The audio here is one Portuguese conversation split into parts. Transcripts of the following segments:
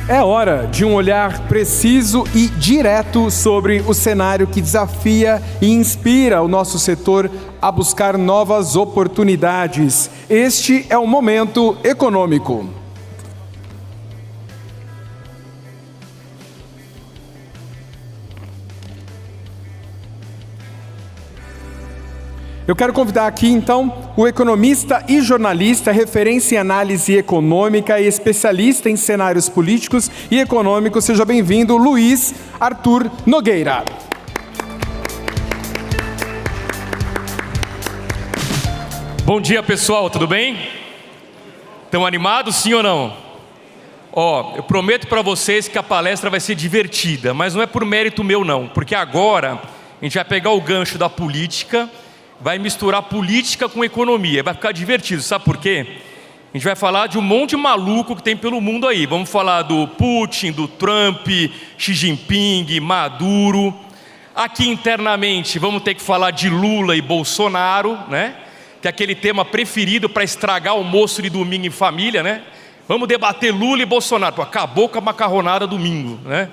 É hora de um olhar preciso e direto sobre o cenário que desafia e inspira o nosso setor a buscar novas oportunidades. Este é o Momento Econômico. Eu quero convidar aqui, então, o economista e jornalista, referência em análise econômica e especialista em cenários políticos e econômicos. Seja bem-vindo, Luiz Arthur Nogueira. Bom dia, pessoal, tudo bem? Estão animados, sim ou não? Eu prometo para vocês que a palestra vai ser divertida, mas não é por mérito meu não, porque agora a gente vai pegar o gancho da política, vai misturar política com economia, vai ficar divertido, sabe por quê? A gente vai falar de um monte de maluco que tem pelo mundo aí, vamos falar do Putin, do Trump, Xi Jinping, Maduro. Aqui internamente vamos ter que falar de Lula e Bolsonaro, né? Que é aquele tema preferido para estragar o almoço de domingo em família, né? Vamos debater Lula e Bolsonaro, acabou com a macarronada domingo, né?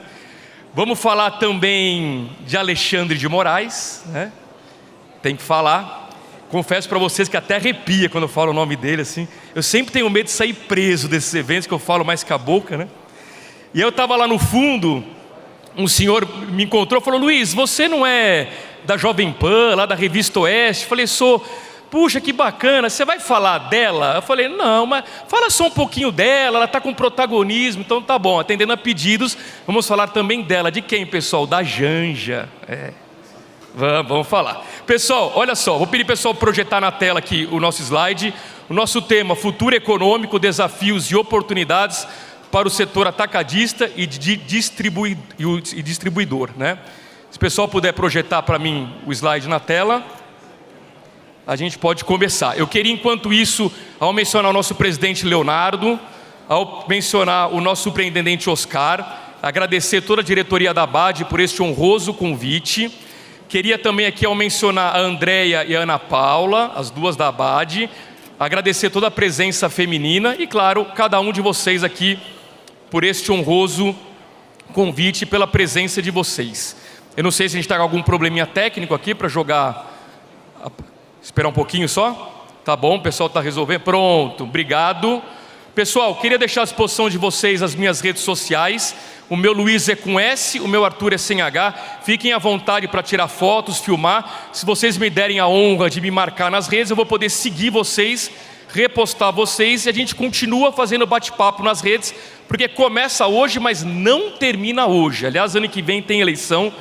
Vamos falar também de Alexandre de Moraes, né? Tem que falar. Confesso para vocês que até arrepia quando eu falo o nome dele assim. Eu sempre tenho medo de sair preso desses eventos que eu falo mais com a boca, né? E eu estava lá no fundo, um senhor me encontrou e falou: Luiz, você não é da Jovem Pan, lá da Revista Oeste? Eu falei: sou. Puxa, que bacana, você vai falar dela? Eu falei: não, mas fala só um pouquinho dela, ela está com protagonismo, então tá bom, atendendo a pedidos, vamos falar também dela. De quem, pessoal? Da Janja. Vamos falar. Pessoal, olha só, vou pedir pessoal projetar na tela aqui o nosso slide. O nosso tema: futuro econômico, desafios e oportunidades para o setor atacadista e distribuidor, né? Se o pessoal puder projetar para mim o slide na tela, a gente pode começar. Eu queria, enquanto isso, ao mencionar o nosso presidente Leonardo, ao mencionar o nosso superintendente Oscar, agradecer toda a diretoria da ABAD por este honroso convite. Queria também aqui, ao mencionar a Andréia e a Ana Paula, as duas da ABAD, agradecer toda a presença feminina e, claro, cada um de vocês aqui por este honroso convite e pela presença de vocês. Eu não sei se a gente está com algum probleminha técnico aqui para jogar. Esperar um pouquinho só? Tá bom, o pessoal está resolvendo. Pronto, obrigado. Pessoal, queria deixar à disposição de vocês as minhas redes sociais. O meu Luiz é com S, o meu Arthur é sem H. Fiquem à vontade para tirar fotos, filmar. Se vocês me derem a honra de me marcar nas redes, eu vou poder seguir vocês, repostar vocês, e a gente continua fazendo bate-papo nas redes, porque começa hoje, mas não termina hoje. Aliás, ano que vem tem eleição,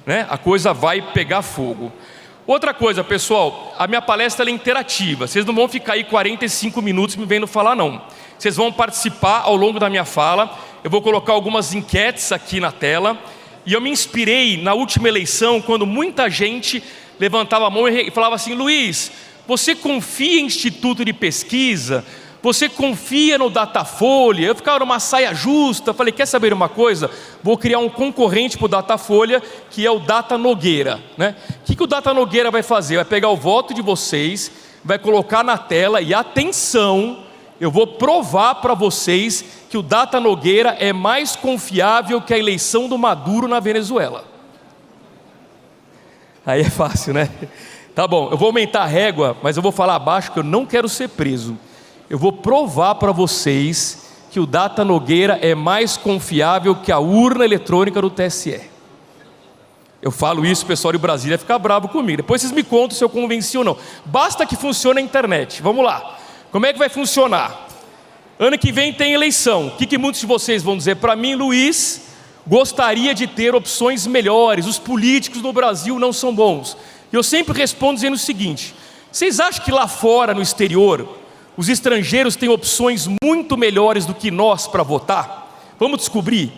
né? A coisa vai pegar fogo. Outra coisa, pessoal, a minha palestra é interativa. Vocês não vão ficar aí 45 minutos me vendo falar, não. Vocês vão participar ao longo da minha fala. Eu vou colocar algumas enquetes aqui na tela. E eu me inspirei na última eleição, quando muita gente levantava a mão e falava assim: Luiz, você confia em instituto de pesquisa? Você confia no Datafolha? Eu ficava numa saia justa. Falei: quer saber uma coisa? Vou criar um concorrente para o Datafolha, que é o Data Nogueira, né? O que o Data Nogueira vai fazer? Vai pegar o voto de vocês, vai colocar na tela e, atenção, eu vou provar para vocês que o Data Nogueira é mais confiável que a eleição do Maduro na Venezuela. Aí é fácil, né? Tá bom, eu vou aumentar a régua, mas eu vou falar abaixo, que eu não quero ser preso. Eu vou provar para vocês que o Data Nogueira é mais confiável que a urna eletrônica do TSE. Eu falo isso, o pessoal de Brasília fica bravo comigo. Depois vocês me contam se eu convenci ou não. Basta que funcione a internet. Vamos lá. Como é que vai funcionar? Ano que vem tem eleição. O que muitos de vocês vão dizer para mim? Luiz, gostaria de ter opções melhores. Os políticos no Brasil não são bons. E eu sempre respondo dizendo o seguinte: vocês acham que lá fora, no exterior, os estrangeiros têm opções muito melhores do que nós para votar? Vamos descobrir?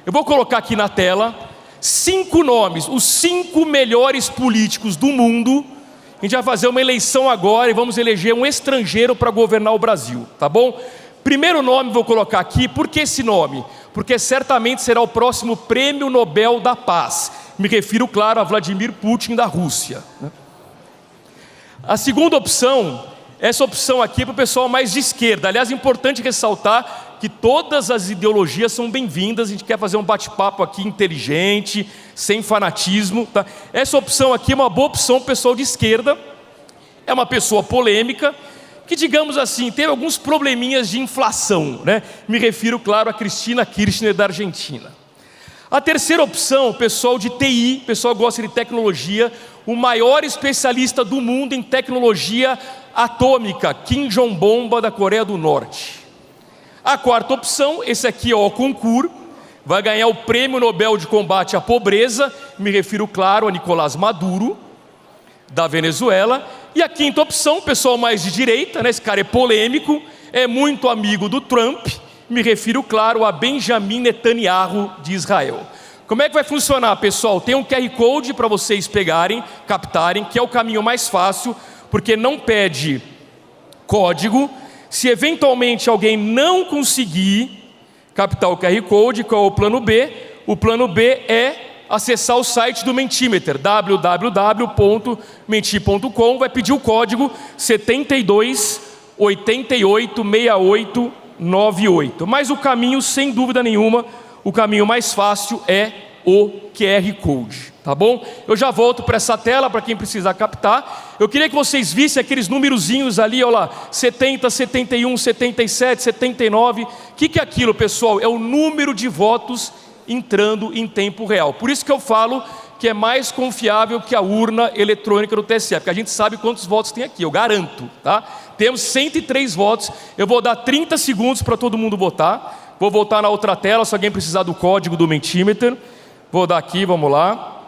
Eu vou colocar aqui na tela 5 nomes, os 5 melhores políticos do mundo. A gente vai fazer uma eleição agora e vamos eleger um estrangeiro para governar o Brasil, tá bom? Primeiro nome vou colocar aqui. Por que esse nome? Porque certamente será o próximo Prêmio Nobel da Paz. Me refiro, claro, a Vladimir Putin da Rússia, né? A segunda opção, essa opção aqui é para o pessoal mais de esquerda. Aliás, é importante ressaltar que todas as ideologias são bem-vindas. A gente quer fazer um bate-papo aqui inteligente, sem fanatismo, tá? Essa opção aqui é uma boa opção para o pessoal de esquerda. É uma pessoa polêmica, que, digamos assim, teve alguns probleminhas de inflação, né? Me refiro, claro, a Cristina Kirchner da Argentina. A terceira opção, o pessoal de TI, o pessoal gosta de tecnologia, o maior especialista do mundo em tecnologia atômica, Kim Jong-bomba da Coreia do Norte. A quarta opção, esse aqui é o concurso, vai ganhar o Prêmio Nobel de Combate à Pobreza, me refiro, claro, a Nicolás Maduro, da Venezuela. E a quinta opção, o pessoal mais de direita, né? Esse cara é polêmico, é muito amigo do Trump, me refiro, claro, a Benjamin Netanyahu de Israel. Como é que vai funcionar, pessoal? Tem um QR Code para vocês pegarem, captarem, que é o caminho mais fácil, porque não pede código. Se eventualmente alguém não conseguir captar o QR Code, qual é o plano B? O plano B é acessar o site do Mentimeter, www.menti.com, vai pedir o código 72886898. Mas o caminho, sem dúvida nenhuma, o caminho mais fácil é o QR Code, tá bom? Eu já volto para essa tela para quem precisar captar. Eu queria que vocês vissem aqueles numerozinhos ali, olha lá, 70, 71, 77, 79. O que é aquilo, pessoal? É o número de votos entrando em tempo real. Por isso que eu falo que é mais confiável que a urna eletrônica do TSE, porque a gente sabe quantos votos tem aqui, eu garanto, tá? Temos 103 votos, eu vou dar 30 segundos para todo mundo votar. Vou voltar na outra tela, se alguém precisar do código do Mentimeter. Vou dar aqui, vamos lá,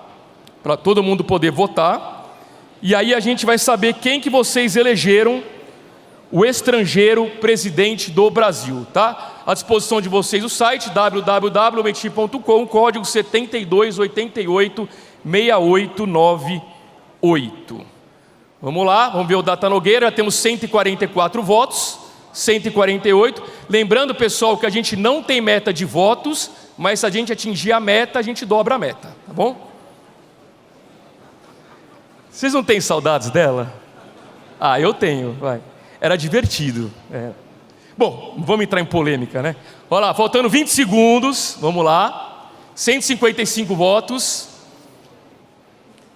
para todo mundo poder votar. E aí a gente vai saber quem que vocês elegeram o estrangeiro presidente do Brasil, tá? À disposição de vocês o site www.menti.com, código 72886898. Vamos lá, vamos ver o Data Nogueira. Temos 144 votos, 148. Lembrando, pessoal, que a gente não tem meta de votos, mas se a gente atingir a meta, a gente dobra a meta, tá bom? Vocês não têm saudades dela? Ah, eu tenho, vai. Era divertido. Bom, vamos entrar em polêmica, né? Olha lá, faltando 20 segundos, vamos lá. 155 votos.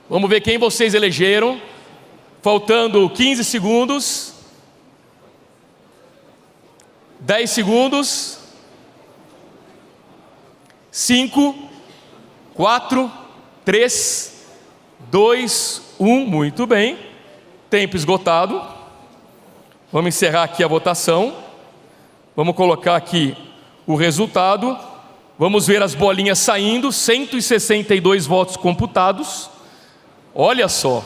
Vamos ver quem vocês elegeram. Faltando 15 segundos. 10 segundos. 5, 4, 3, 2, 1. Muito bem. Tempo esgotado. Vamos encerrar aqui a votação. Vamos colocar aqui o resultado. Vamos ver as bolinhas saindo. 162 votos computados. Olha só.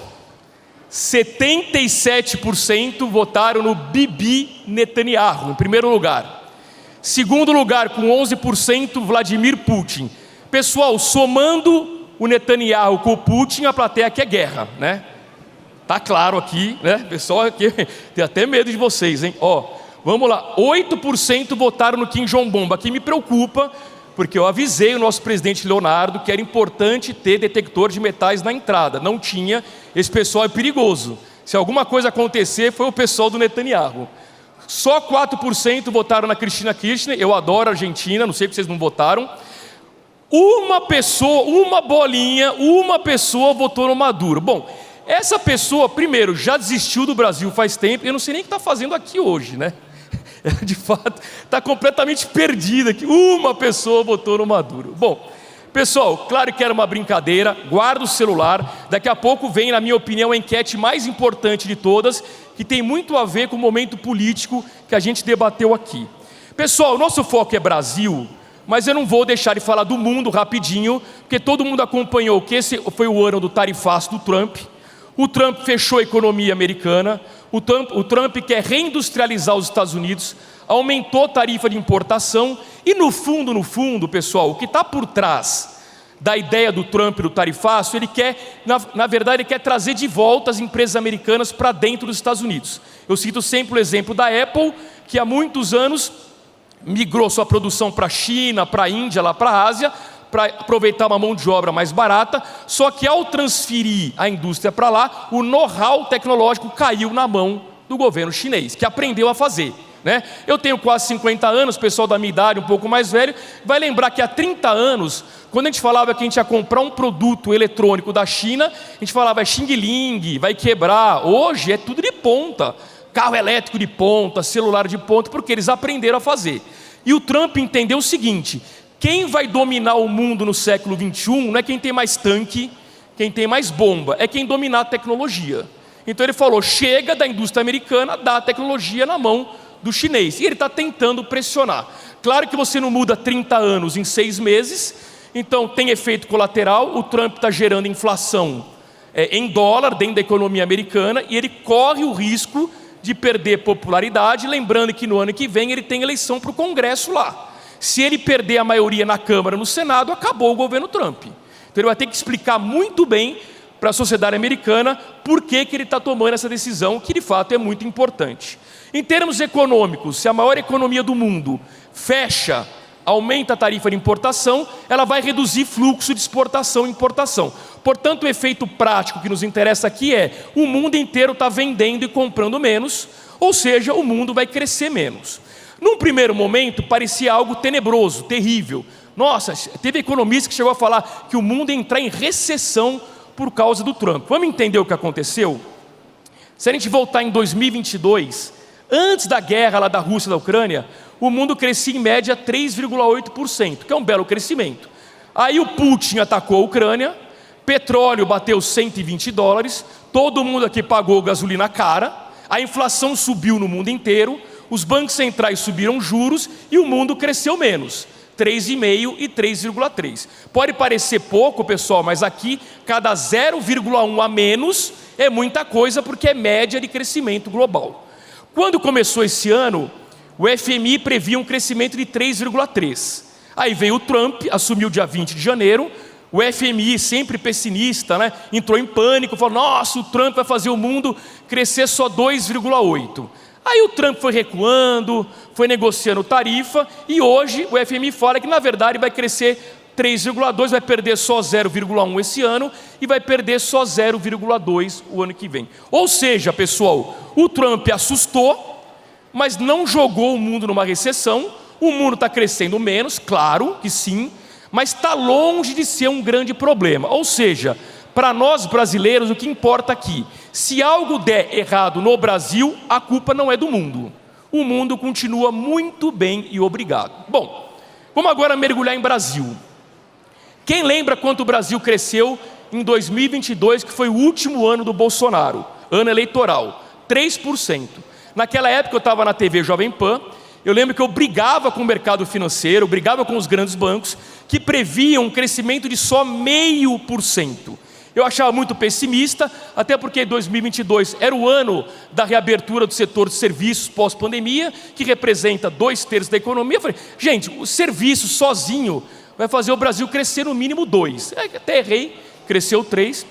77% votaram no Bibi Netanyahu, em primeiro lugar. Segundo lugar, com 11%, Vladimir Putin. Pessoal, somando o Netanyahu com o Putin, a plateia quer guerra, né? Tá claro aqui, né? Pessoal, aqui tem até medo de vocês, hein? Ó, vamos lá. 8% votaram no Kim Jong-bomba. Aqui me preocupa, porque eu avisei o nosso presidente Leonardo que era importante ter detector de metais na entrada. Não tinha. Esse pessoal é perigoso. Se alguma coisa acontecer, foi o pessoal do Netanyahu. Só 4% votaram na Cristina Kirchner. Eu adoro a Argentina, não sei porque vocês não votaram. Uma pessoa, uma bolinha, uma pessoa votou no Maduro. Bom, essa pessoa, primeiro, já desistiu do Brasil faz tempo. Eu não sei nem o que está fazendo aqui hoje, né? De fato, está completamente perdida aqui. Uma pessoa votou no Maduro. Bom, pessoal, claro que era uma brincadeira. Guarda o celular. Daqui a pouco vem, na minha opinião, a enquete mais importante de todas, que tem muito a ver com o momento político que a gente debateu aqui. Pessoal, o nosso foco é Brasil, mas eu não vou deixar de falar do mundo rapidinho, porque todo mundo acompanhou que esse foi o ano do tarifaço do Trump. O Trump fechou a economia americana. O Trump quer reindustrializar os Estados Unidos, aumentou a tarifa de importação. E no fundo, pessoal, o que está por trás da ideia do Trump do tarifaço, ele quer, na verdade, ele quer trazer de volta as empresas americanas para dentro dos Estados Unidos. Eu cito sempre o exemplo da Apple, que há muitos anos migrou sua produção para a China, para a Índia, lá para a Ásia, para aproveitar uma mão de obra mais barata, só que ao transferir a indústria para lá, o know-how tecnológico caiu na mão do governo chinês, que aprendeu a fazer. né? Eu tenho quase 50 anos, o pessoal da minha idade, um pouco mais velho, vai lembrar que há 30 anos, quando a gente falava que a gente ia comprar um produto eletrônico da China, a gente falava é Xing Ling, vai quebrar. Hoje é tudo de ponta, carro elétrico de ponta, celular de ponta, porque eles aprenderam a fazer. E o Trump entendeu o seguinte: quem vai dominar o mundo no século 21 não é quem tem mais tanque, quem tem mais bomba, é quem dominar a tecnologia. Então ele falou, chega da indústria americana, dá a tecnologia na mão do chinês. E ele está tentando pressionar. Claro que você não muda 30 anos em 6 meses, então tem efeito colateral. O Trump está gerando inflação em dólar dentro da economia americana, e ele corre o risco de perder popularidade, lembrando que no ano que vem ele tem eleição para o Congresso lá. Se ele perder a maioria na Câmara e no Senado, acabou o governo Trump. Então ele vai ter que explicar muito bem para a sociedade americana por que ele está tomando essa decisão, que de fato é muito importante. Em termos econômicos, se a maior economia do mundo fecha, aumenta a tarifa de importação, ela vai reduzir fluxo de exportação e importação. Portanto, o efeito prático que nos interessa aqui é: o mundo inteiro está vendendo e comprando menos, ou seja, o mundo vai crescer menos. Num primeiro momento, parecia algo tenebroso, terrível. Nossa, teve economista que chegou a falar que o mundo ia entrar em recessão por causa do Trump. Vamos entender o que aconteceu? Se a gente voltar em 2022, antes da guerra lá da Rússia e da Ucrânia, o mundo crescia em média 3,8%, que é um belo crescimento. Aí o Putin atacou a Ucrânia, petróleo bateu $120, todo mundo aqui pagou gasolina cara, a inflação subiu no mundo inteiro, os bancos centrais subiram juros e o mundo cresceu menos, 3,5% e 3,3%. Pode parecer pouco, pessoal, mas aqui cada 0,1 a menos é muita coisa, porque é média de crescimento global. Quando começou esse ano, o FMI previa um crescimento de 3,3%. Aí veio o Trump, assumiu dia 20 de janeiro, o FMI, sempre pessimista, né, entrou em pânico, falou: nossa, o Trump vai fazer o mundo crescer só 2,8%. Aí o Trump foi recuando, foi negociando tarifa, e hoje o FMI fala que na verdade vai crescer 3,2%, vai perder só 0,1% esse ano e vai perder só 0,2% o ano que vem. Ou seja, pessoal, o Trump assustou, mas não jogou o mundo numa recessão. O mundo está crescendo menos, claro que sim, mas está longe de ser um grande problema. Ou seja, para nós brasileiros, o que importa aqui: se algo der errado no Brasil, a culpa não é do mundo. O mundo continua muito bem e obrigado. Bom, vamos agora mergulhar em Brasil. Quem lembra quanto o Brasil cresceu em 2022, que foi o último ano do Bolsonaro, ano eleitoral? 3%. Naquela época eu estava na TV Jovem Pan, eu lembro que eu brigava com o mercado financeiro, brigava com os grandes bancos, que previam um crescimento de só 0,5%. Eu achava muito pessimista, até porque 2022 era o ano da reabertura do setor de serviços pós-pandemia, que representa 2/3 da economia. Eu falei, gente, o serviço sozinho vai fazer o Brasil crescer no mínimo 2%. Até errei, cresceu 3%.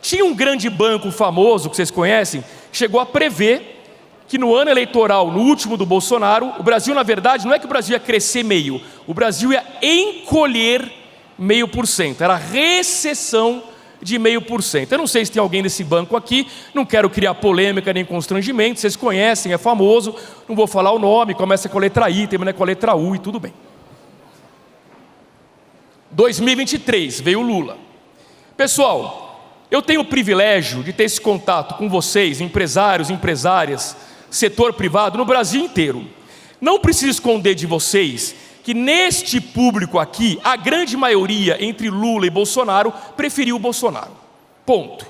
Tinha um grande banco famoso, que vocês conhecem, que chegou a prever que no ano eleitoral, no último do Bolsonaro, o Brasil, na verdade, não é que o Brasil ia crescer 0,5%, o Brasil ia encolher 0,5%, era recessão de 0,5%. Eu não sei se tem alguém desse banco aqui, não quero criar polêmica nem constrangimento, vocês conhecem, é famoso, não vou falar o nome, começa com a letra I, termina com a letra U e tudo bem. 2023, veio o Lula. Pessoal, eu tenho o privilégio de ter esse contato com vocês, empresários, empresárias, setor privado, no Brasil inteiro. Não preciso esconder de vocês que neste público aqui, a grande maioria entre Lula e Bolsonaro preferiu o Bolsonaro. Ponto.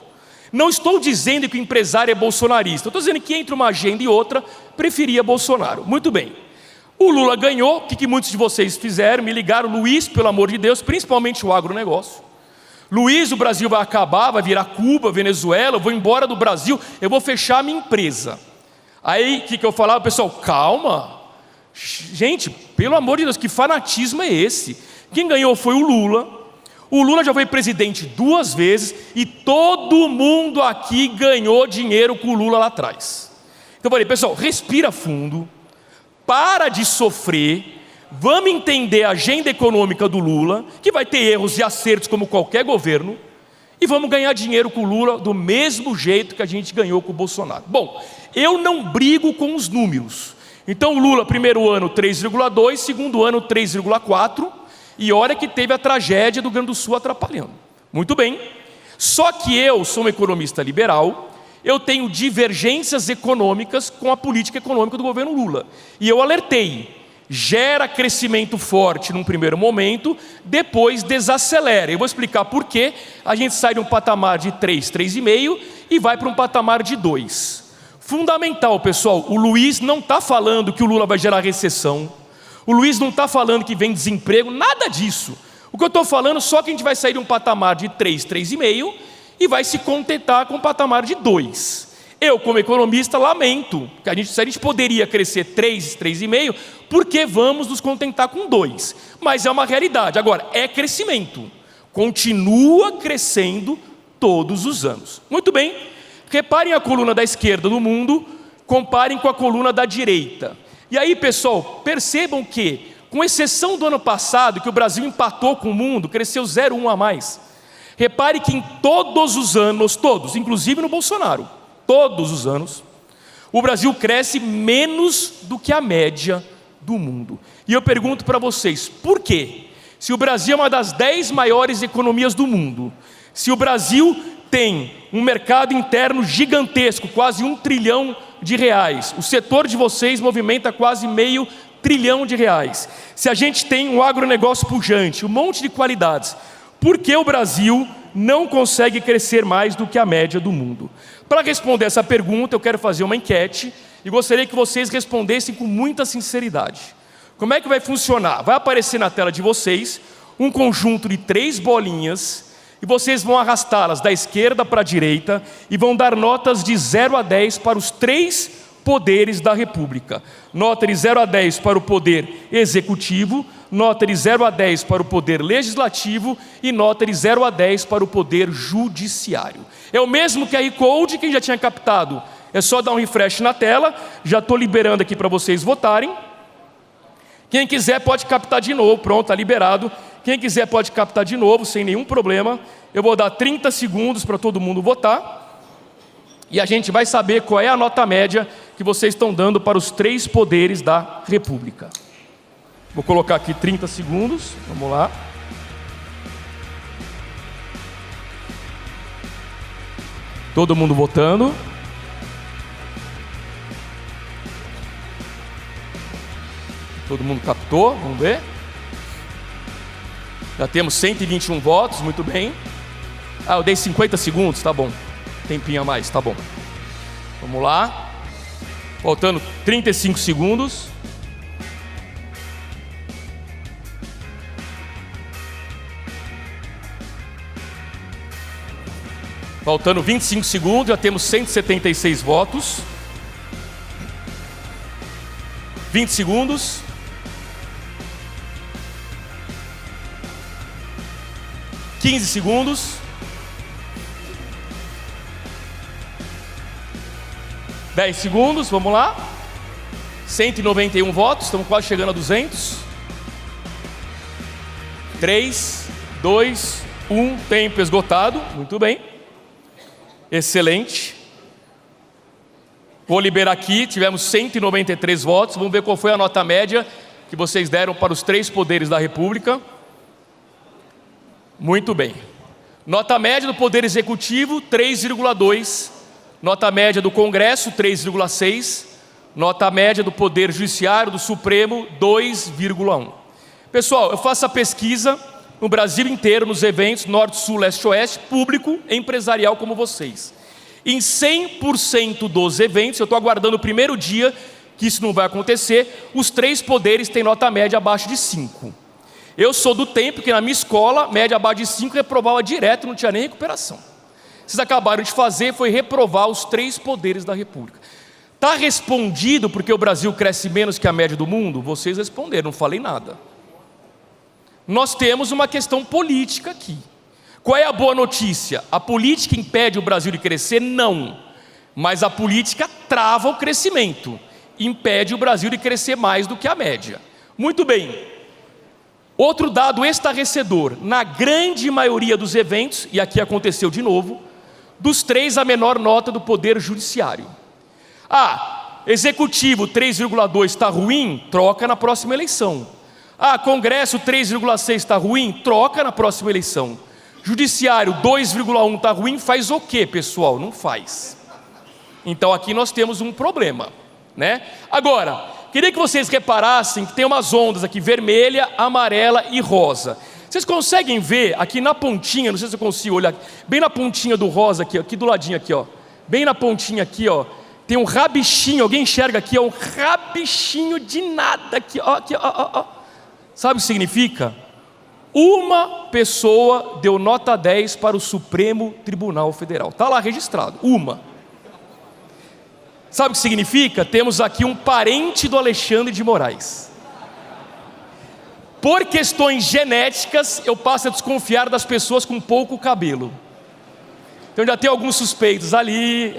Não estou dizendo que o empresário é bolsonarista, estou dizendo que entre uma agenda e outra, preferia Bolsonaro. Muito bem. O Lula ganhou, o que muitos de vocês fizeram? Me ligaram: Luiz, pelo amor de Deus, principalmente o agronegócio. Luiz, o Brasil vai acabar, vai virar Cuba, Venezuela, eu vou embora do Brasil, eu vou fechar a minha empresa. Aí, o que eu falava? Pessoal, calma. Gente, pelo amor de Deus, que fanatismo é esse? Quem ganhou foi o Lula. O Lula já foi presidente 2 vezes e todo mundo aqui ganhou dinheiro com o Lula lá atrás. Então eu falei, pessoal, respira fundo, para de sofrer, vamos entender a agenda econômica do Lula, que vai ter erros e acertos como qualquer governo, e vamos ganhar dinheiro com o Lula do mesmo jeito que a gente ganhou com o Bolsonaro. Bom, eu não brigo com os números. Então o Lula, primeiro ano 3,2, segundo ano 3,4, e olha que teve a tragédia do Rio Grande do Sul atrapalhando. Muito bem, só que eu sou um economista liberal, eu tenho divergências econômicas com a política econômica do governo Lula. E eu alertei, gera crescimento forte num primeiro momento, depois desacelera. Eu vou explicar por que a gente sai de um patamar de 3, 3,5 e vai para um patamar de 2. Fundamental, pessoal, o Luiz não está falando que o Lula vai gerar recessão, o Luiz não está falando que vem desemprego, nada disso. O que eu estou falando só que a gente vai sair de um patamar de 3, 3,5 e vai se contentar com um patamar de 2. Eu, como economista, lamento que se a gente poderia crescer 3, 3,5, porque vamos nos contentar com 2. Mas é uma realidade. Agora, é crescimento. Continua crescendo todos os anos. Muito bem. Reparem a coluna da esquerda do mundo, comparem com a coluna da direita. E aí, pessoal, percebam que, com exceção do ano passado, que o Brasil empatou com o mundo, cresceu 0,1 a mais. Repare que em todos os anos, todos, inclusive no Bolsonaro, todos os anos, o Brasil cresce menos do que a média do mundo. E eu pergunto para vocês, por quê? Se o Brasil é uma das 10 maiores economias do mundo, se o Brasil tem um mercado interno gigantesco, quase R$1 trilhão, o setor de vocês movimenta quase R$500 bilhão, se a gente tem um agronegócio pujante, um monte de qualidades, por que o Brasil não consegue crescer mais do que a média do mundo? Para responder essa pergunta, eu quero fazer uma enquete e gostaria que vocês respondessem com muita sinceridade. Como é que vai funcionar? Vai aparecer na tela de vocês um conjunto de 3 bolinhas e vocês vão arrastá-las da esquerda para a direita e vão dar notas de 0 a 10 para os 3 poderes da República. Nota de 0 a 10 para o poder executivo, nota de 0 a 10 para o poder legislativo e nota de 0 a 10 para o poder judiciário. É o mesmo QR Code que já tinha captado. É só dar um refresh na tela, já estou liberando aqui para vocês votarem. Quem quiser pode captar de novo, pronto, está liberado. Quem quiser pode captar de novo, sem nenhum problema. Eu vou dar 30 segundos para todo mundo votar. E a gente vai saber qual é a nota média que vocês estão dando para os 3 poderes da República. Vou colocar aqui 30 segundos, vamos lá. Todo mundo votando. Todo mundo captou, vamos ver. Já temos 121 votos, muito bem. Eu dei 50 segundos, tá bom. Tempinho a mais, tá bom. Vamos lá. Faltando 35 segundos. Faltando 25 segundos, já temos 176 votos. 20 segundos. 15 segundos. 10 segundos, vamos lá. 191 votos, estamos quase chegando a 200. 3, 2, 1, tempo esgotado. Muito bem. Excelente. Vou liberar aqui, tivemos 193 votos. Vamos ver qual foi a nota média que vocês deram para os 3 poderes da República. Muito bem. Nota média do Poder Executivo, 3,2. Nota média do Congresso, 3,6. Nota média do Poder Judiciário, do Supremo, 2,1. Pessoal, eu faço a pesquisa no Brasil inteiro, nos eventos Norte, Sul, Leste, Oeste, público, empresarial como vocês. Em 100% dos eventos, eu estou aguardando o primeiro dia que isso não vai acontecer, os 3 poderes têm nota média abaixo de 5. Eu sou do tempo que na minha escola, média abaixo de 5, reprovava direto, não tinha nem recuperação. Vocês acabaram de fazer, foi reprovar os 3 poderes da República. Está respondido porque o Brasil cresce menos que a média do mundo? Vocês responderam, não falei nada. Nós temos uma questão política aqui. Qual é a boa notícia? A política impede o Brasil de crescer? Não. Mas a política trava o crescimento. Impede o Brasil de crescer mais do que a média. Muito bem. Outro dado estarrecedor, na grande maioria dos eventos, e aqui aconteceu de novo, dos 3 a menor nota do Poder Judiciário. Executivo 3,2 está ruim, troca na próxima eleição. Congresso 3,6 está ruim, troca na próxima eleição. Judiciário 2,1 está ruim, faz o quê, pessoal? Não faz. Então aqui nós temos um problema, né? Agora, queria que vocês reparassem que tem umas ondas aqui, vermelha, amarela e rosa. Vocês conseguem ver aqui na pontinha, não sei se eu consigo olhar, bem na pontinha do rosa aqui do ladinho aqui, ó. Bem na pontinha aqui, ó. Tem um rabichinho, alguém enxerga aqui, ó, um rabichinho de nada aqui, ó, aqui, ó. Sabe o que significa? Uma pessoa deu nota 10 para o Supremo Tribunal Federal. Está lá registrado, uma. Sabe o que significa? Temos aqui um parente do Alexandre de Moraes. Por questões genéticas, eu passo a desconfiar das pessoas com pouco cabelo. Então já tem alguns suspeitos ali,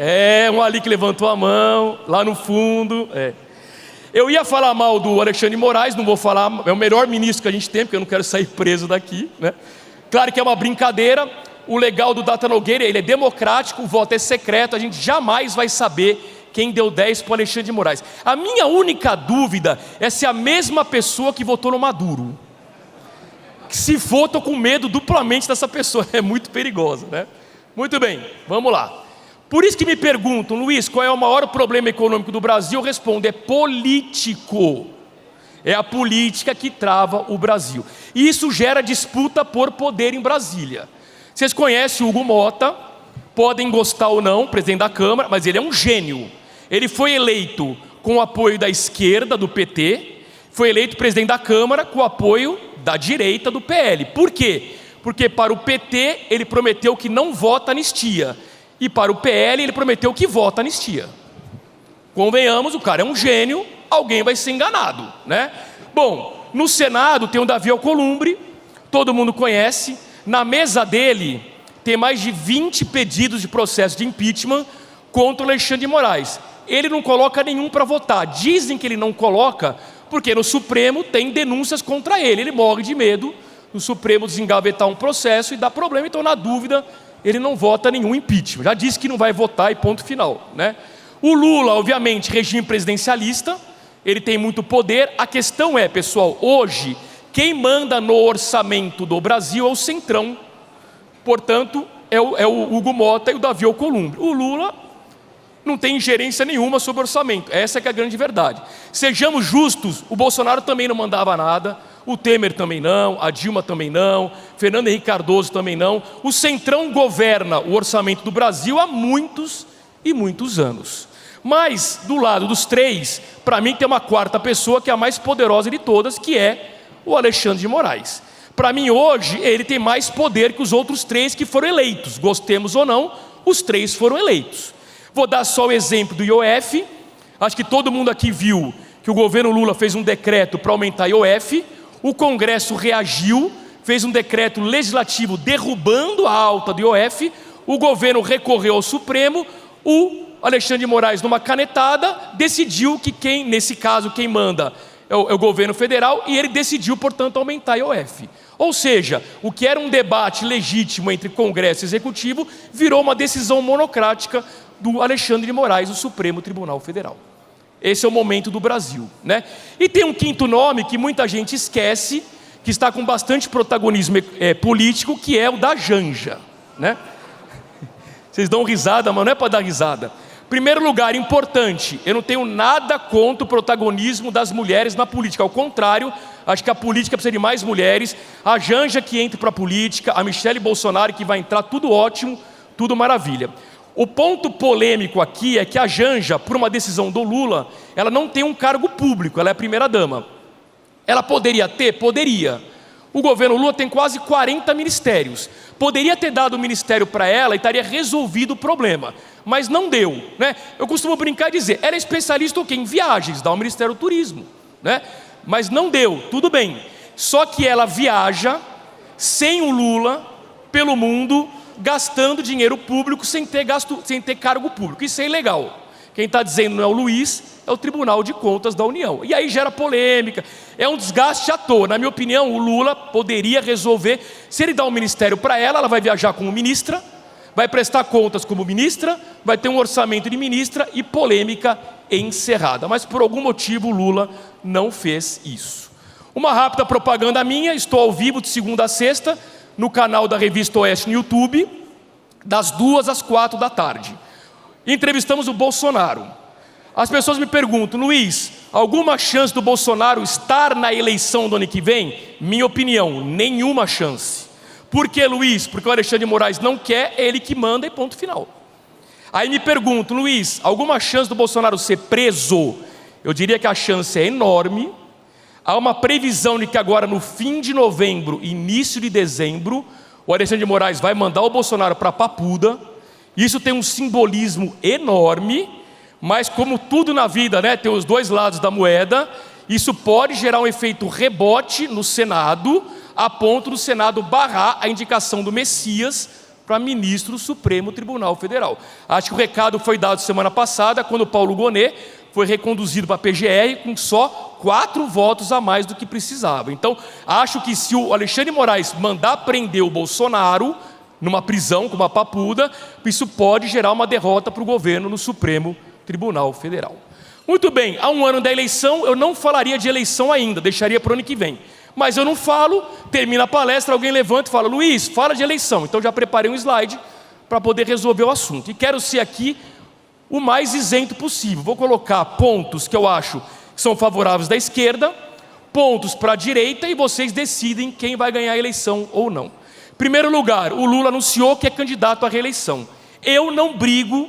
um ali que levantou a mão, lá no fundo. Eu ia falar mal do Alexandre de Moraes, não vou falar, é o melhor ministro que a gente tem, porque eu não quero sair preso daqui, né? Claro que é uma brincadeira. O legal do Data Nogueira, ele é democrático, o voto é secreto, a gente jamais vai saber quem deu 10 para o Alexandre de Moraes. A minha única dúvida é se a mesma pessoa que votou no Maduro. Se for, estou com medo duplamente dessa pessoa, é muito perigosa, né? Muito bem, vamos lá. Por isso que me perguntam, Luiz, qual é o maior problema econômico do Brasil? Eu respondo, é político. É a política que trava o Brasil. E isso gera disputa por poder em Brasília. Vocês conhecem o Hugo Mota, podem gostar ou não, presidente da Câmara, mas ele é um gênio. Ele foi eleito com o apoio da esquerda, do PT, foi eleito presidente da Câmara com o apoio da direita, do PL. Por quê? Porque para o PT ele prometeu que não vota anistia, e para o PL ele prometeu que vota anistia. Convenhamos, o cara é um gênio, alguém vai ser enganado, né? Bom, no Senado tem o Davi Alcolumbre, todo mundo conhece. Na mesa dele tem mais de 20 pedidos de processo de impeachment contra o Alexandre de Moraes. Ele não coloca nenhum para votar. Dizem que ele não coloca porque no Supremo tem denúncias contra ele. Ele morre de medo do Supremo desengavetar um processo e dar problema. Então, na dúvida, ele não vota nenhum impeachment. Já disse que não vai votar e ponto final, né? O Lula, obviamente, regime presidencialista, ele tem muito poder. A questão é, pessoal, hoje, quem manda no orçamento do Brasil é o Centrão. Portanto, é o Hugo Mota e o Davi Alcolumbre. O Lula não tem ingerência nenhuma sobre o orçamento. Essa é que é a grande verdade. Sejamos justos, o Bolsonaro também não mandava nada, o Temer também não, a Dilma também não, Fernando Henrique Cardoso também não. O Centrão governa o orçamento do Brasil há muitos e muitos anos. Mas, do lado dos três, para mim tem uma quarta pessoa que é a mais poderosa de todas, que é o Alexandre de Moraes. Para mim hoje, ele tem mais poder que os outros três que foram eleitos. Gostemos ou não, os três foram eleitos. Vou dar só o exemplo do IOF. Acho que todo mundo aqui viu que o governo Lula fez um decreto para aumentar IOF. O Congresso reagiu, fez um decreto legislativo derrubando a alta do IOF. O governo recorreu ao Supremo. O Alexandre de Moraes, numa canetada, decidiu que nesse caso, quem manda é o governo federal, e ele decidiu, portanto, aumentar a IOF. Ou seja, o que era um debate legítimo entre Congresso e Executivo virou uma decisão monocrática do Alexandre de Moraes, do Supremo Tribunal Federal. Esse é o momento do Brasil, né? E tem um quinto nome que muita gente esquece, que está com bastante protagonismo político, que é o da Janja, né? Vocês dão risada, mas não é para dar risada. Primeiro lugar, importante, eu não tenho nada contra o protagonismo das mulheres na política. Ao contrário, acho que a política precisa de mais mulheres. A Janja que entra para a política, a Michele Bolsonaro que vai entrar, tudo ótimo, tudo maravilha. O ponto polêmico aqui é que a Janja, por uma decisão do Lula, ela não tem um cargo público, ela é a primeira-dama. Ela poderia ter? Poderia. O governo Lula tem quase 40 ministérios. Poderia ter dado o ministério para ela e estaria resolvido o problema, mas não deu, né? Eu costumo brincar e dizer, ela é especialista o quê? Em viagens, dá o Ministério do Turismo, né? Mas não deu, tudo bem. Só que ela viaja sem o Lula pelo mundo, gastando dinheiro público sem ter cargo público. Isso é ilegal. Quem está dizendo não é o Luiz, é o Tribunal de Contas da União. E aí gera polêmica, é um desgaste à toa. Na minha opinião, o Lula poderia resolver, se ele dá um ministério para ela, ela vai viajar como ministra, vai prestar contas como ministra, vai ter um orçamento de ministra e polêmica encerrada. Mas por algum motivo o Lula não fez isso. Uma rápida propaganda minha: estou ao vivo de segunda a sexta no canal da Revista Oeste no YouTube, das 2 às 4 da tarde. Entrevistamos o Bolsonaro. As pessoas me perguntam: Luiz, alguma chance do Bolsonaro estar na eleição do ano que vem? Minha opinião, nenhuma chance. Por que, Luiz? Porque o Alexandre de Moraes não quer, é ele que manda e ponto final. Aí me pergunto: Luiz, alguma chance do Bolsonaro ser preso? Eu diria que a chance é enorme. Há uma previsão de que agora no fim de novembro, início de dezembro, o Alexandre de Moraes vai mandar o Bolsonaro para Papuda. Isso tem um simbolismo enorme, mas como tudo na vida, né, tem os dois lados da moeda. Isso pode gerar um efeito rebote no Senado, a ponto do Senado barrar a indicação do Messias para ministro do Supremo Tribunal Federal. Acho que o recado foi dado semana passada, quando o Paulo Gonet foi reconduzido para a PGR com só 4 votos a mais do que precisava. Então, acho que se o Alexandre de Moraes mandar prender o Bolsonaro numa prisão como a Papuda, isso pode gerar uma derrota para o governo no Supremo Tribunal Federal. Muito bem, há um ano da eleição, eu não falaria de eleição ainda, deixaria para o ano que vem. Mas eu não falo, termina a palestra, alguém levanta e fala: Luiz, fala de eleição. Então já preparei um slide para poder resolver o assunto. E quero ser aqui o mais isento possível. Vou colocar pontos que eu acho que são favoráveis da esquerda, pontos para a direita, e vocês decidem quem vai ganhar a eleição ou não. Em primeiro lugar, o Lula anunciou que é candidato à reeleição. Eu não brigo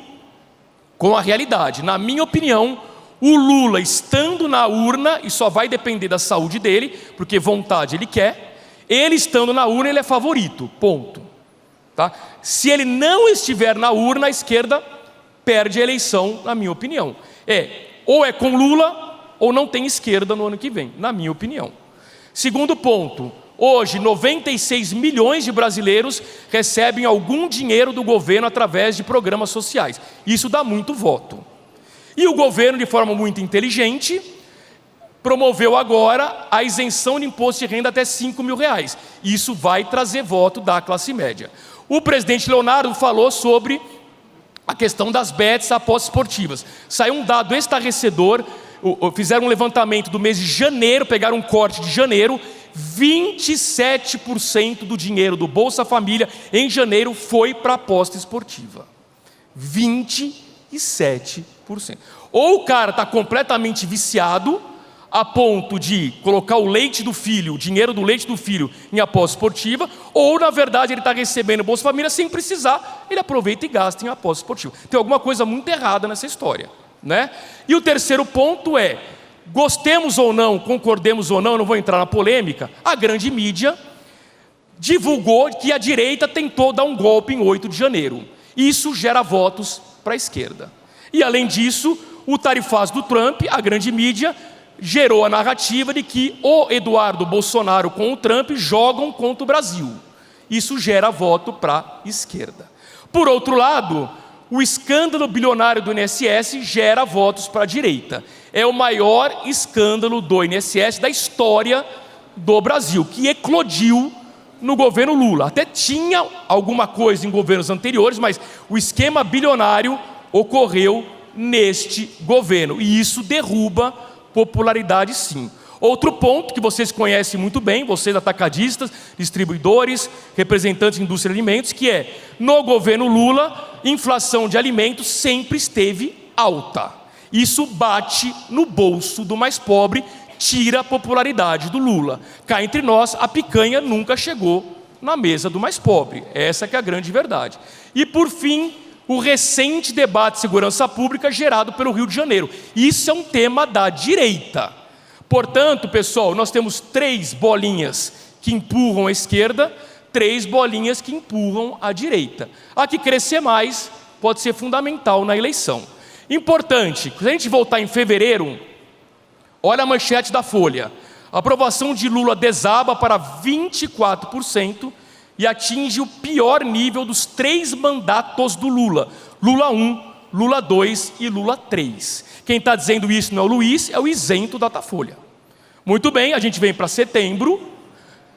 com a realidade. Na minha opinião, o Lula estando na urna, e só vai depender da saúde dele, porque vontade ele quer, ele estando na urna ele é favorito, ponto. Tá? Se ele não estiver na urna, a esquerda perde a eleição, na minha opinião. Ou é com Lula, ou não tem esquerda no ano que vem, na minha opinião. Segundo ponto: hoje 96 milhões de brasileiros recebem algum dinheiro do governo através de programas sociais. Isso dá muito voto. E o governo, de forma muito inteligente, promoveu agora a isenção de imposto de renda até R$5 mil. Isso vai trazer voto da classe média. O presidente Leonardo falou sobre a questão das bets apostas esportivas. Saiu um dado estarrecedor, fizeram um levantamento do mês de janeiro, pegaram um corte de janeiro, 27% do dinheiro do Bolsa Família em janeiro foi para aposta esportiva. 27%. Ou o cara está completamente viciado, a ponto de colocar o leite do filho, o dinheiro do leite do filho em aposta esportiva, ou na verdade ele está recebendo o Bolsa Família sem precisar, ele aproveita e gasta em aposta esportiva. Tem alguma coisa muito errada nessa história, né? E o terceiro ponto é: gostemos ou não, concordemos ou não, não vou entrar na polêmica, a grande mídia divulgou que a direita tentou dar um golpe em 8 de janeiro. Isso gera votos para a esquerda. E além disso, o tarifaço do Trump, a grande mídia, gerou a narrativa de que o Eduardo Bolsonaro com o Trump jogam contra o Brasil. Isso gera voto para a esquerda. Por outro lado, o escândalo bilionário do INSS gera votos para a direita. É o maior escândalo do INSS da história do Brasil, que eclodiu no governo Lula. Até tinha alguma coisa em governos anteriores, mas o esquema bilionário ocorreu neste governo, e isso derruba popularidade, sim. Outro ponto que vocês conhecem muito bem, vocês atacadistas, distribuidores, representantes da indústria de alimentos, que é: no governo Lula, inflação de alimentos sempre esteve alta. Isso bate no bolso do mais pobre, tira a popularidade do Lula. Cá entre nós, a picanha nunca chegou na mesa do mais pobre. Essa que é a grande verdade. E por fim, o recente debate de segurança pública gerado pelo Rio de Janeiro. Isso é um tema da direita. Portanto, pessoal, nós temos 3 bolinhas que empurram a esquerda, 3 bolinhas que empurram a direita. A que crescer mais pode ser fundamental na eleição. Importante, se a gente voltar em fevereiro, olha a manchete da Folha: a aprovação de Lula desaba para 24%, e atinge o pior nível dos 3 mandatos do Lula. Lula 1, Lula 2 e Lula 3. Quem está dizendo isso não é o Luiz, é o isento da Datafolha. Muito bem, a gente vem para setembro,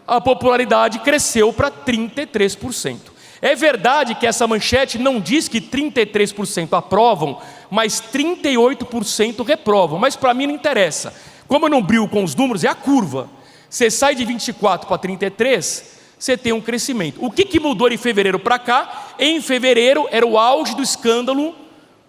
a popularidade cresceu para 33%. É verdade que essa manchete não diz que 33% aprovam, mas 38% reprovam, mas para mim não interessa. Como eu não brilho com os números, é a curva. Você sai de 24 para 33, você tem um crescimento. O que mudou de fevereiro para cá? Em fevereiro era o auge do escândalo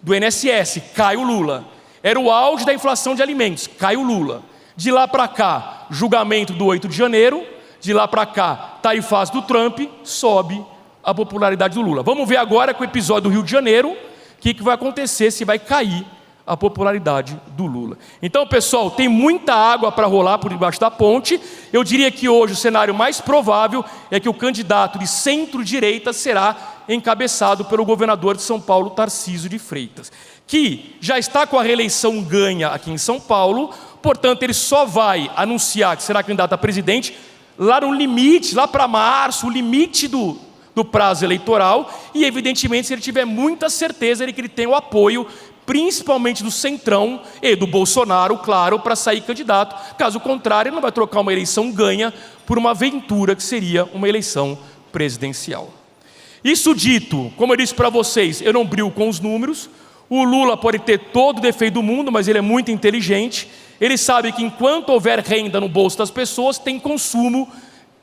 do INSS, cai o Lula. Era o auge da inflação de alimentos, cai o Lula. De lá para cá, julgamento do 8 de janeiro, de lá para cá, tarifaço do Trump, sobe a popularidade do Lula. Vamos ver agora com o episódio do Rio de Janeiro, o que vai acontecer, se vai cair a popularidade do Lula. Então, pessoal, tem muita água para rolar por debaixo da ponte. Eu diria que hoje o cenário mais provável é que o candidato de centro-direita será encabeçado pelo governador de São Paulo, Tarcísio de Freitas, que já está com a reeleição ganha aqui em São Paulo, portanto, ele só vai anunciar que será candidato a presidente lá no limite, lá para março, o limite do prazo eleitoral, e evidentemente se ele tiver muita certeza de que ele tem o apoio, principalmente do Centrão e do Bolsonaro, claro, para sair candidato. Caso contrário, ele não vai trocar uma eleição ganha por uma aventura que seria uma eleição presidencial. Isso dito, como eu disse para vocês, eu não brilho com os números. O Lula pode ter todo o defeito do mundo, mas ele é muito inteligente. Ele sabe que enquanto houver renda no bolso das pessoas, tem consumo,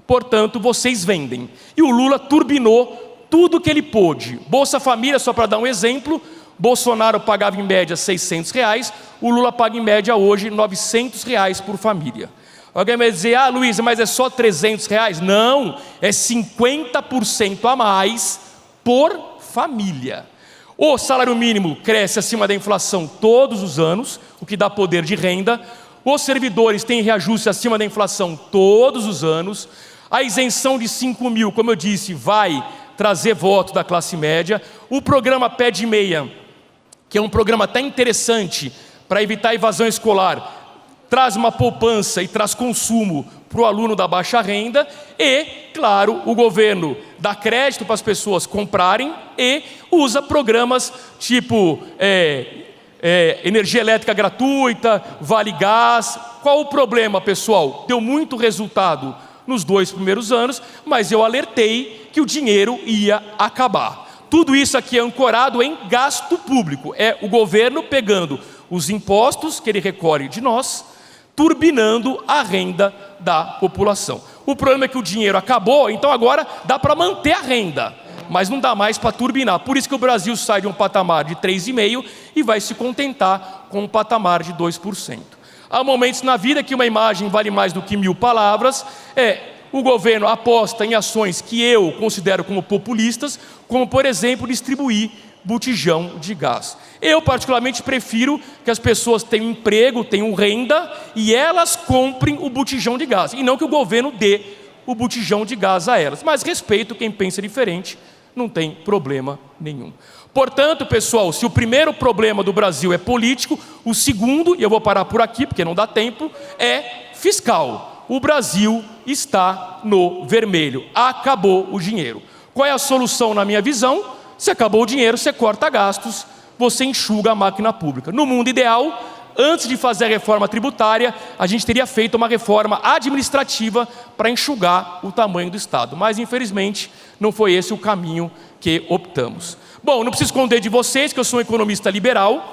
portanto, vocês vendem. E o Lula turbinou tudo o que ele pôde. Bolsa Família, só para dar um exemplo, Bolsonaro pagava em média R$600, o Lula paga em média hoje R$900 por família. Alguém vai dizer, Luiz, mas é só R$300? Não, é 50% a mais por família. O salário mínimo cresce acima da inflação todos os anos, o que dá poder de renda. Os servidores têm reajuste acima da inflação todos os anos. A isenção de 5 mil, como eu disse, vai trazer voto da classe média. O programa Pé de Meia, que é um programa até interessante para evitar a evasão escolar, traz uma poupança e traz consumo para o aluno da baixa renda. E, claro, o governo dá crédito para as pessoas comprarem e usa programas tipo energia elétrica gratuita, Vale Gás. Qual o problema, pessoal? Deu muito resultado nos 2 primeiros anos, mas eu alertei que o dinheiro ia acabar. Tudo isso aqui é ancorado em gasto público. É o governo pegando os impostos que ele recolhe de nós, turbinando a renda da população. O problema é que o dinheiro acabou, então agora dá para manter a renda, mas não dá mais para turbinar. Por isso que o Brasil sai de um patamar de 3,5% e vai se contentar com um patamar de 2%. Há momentos na vida que uma imagem vale mais do que 1000 palavras. O governo aposta em ações que eu considero como populistas, como, por exemplo, distribuir botijão de gás. Eu, particularmente, prefiro que as pessoas tenham emprego, tenham renda e elas comprem o botijão de gás, e não que o governo dê o botijão de gás a elas. Mas respeito quem pensa diferente, não tem problema nenhum. Portanto, pessoal, se o primeiro problema do Brasil é político, o segundo, e eu vou parar por aqui porque não dá tempo, é fiscal. O Brasil está no vermelho. Acabou o dinheiro. Qual é a solução na minha visão? Se acabou o dinheiro, você corta gastos, você enxuga a máquina pública. No mundo ideal, antes de fazer a reforma tributária, a gente teria feito uma reforma administrativa para enxugar o tamanho do Estado. Mas, infelizmente, não foi esse o caminho que optamos. Bom, não preciso esconder de vocês que eu sou um economista liberal.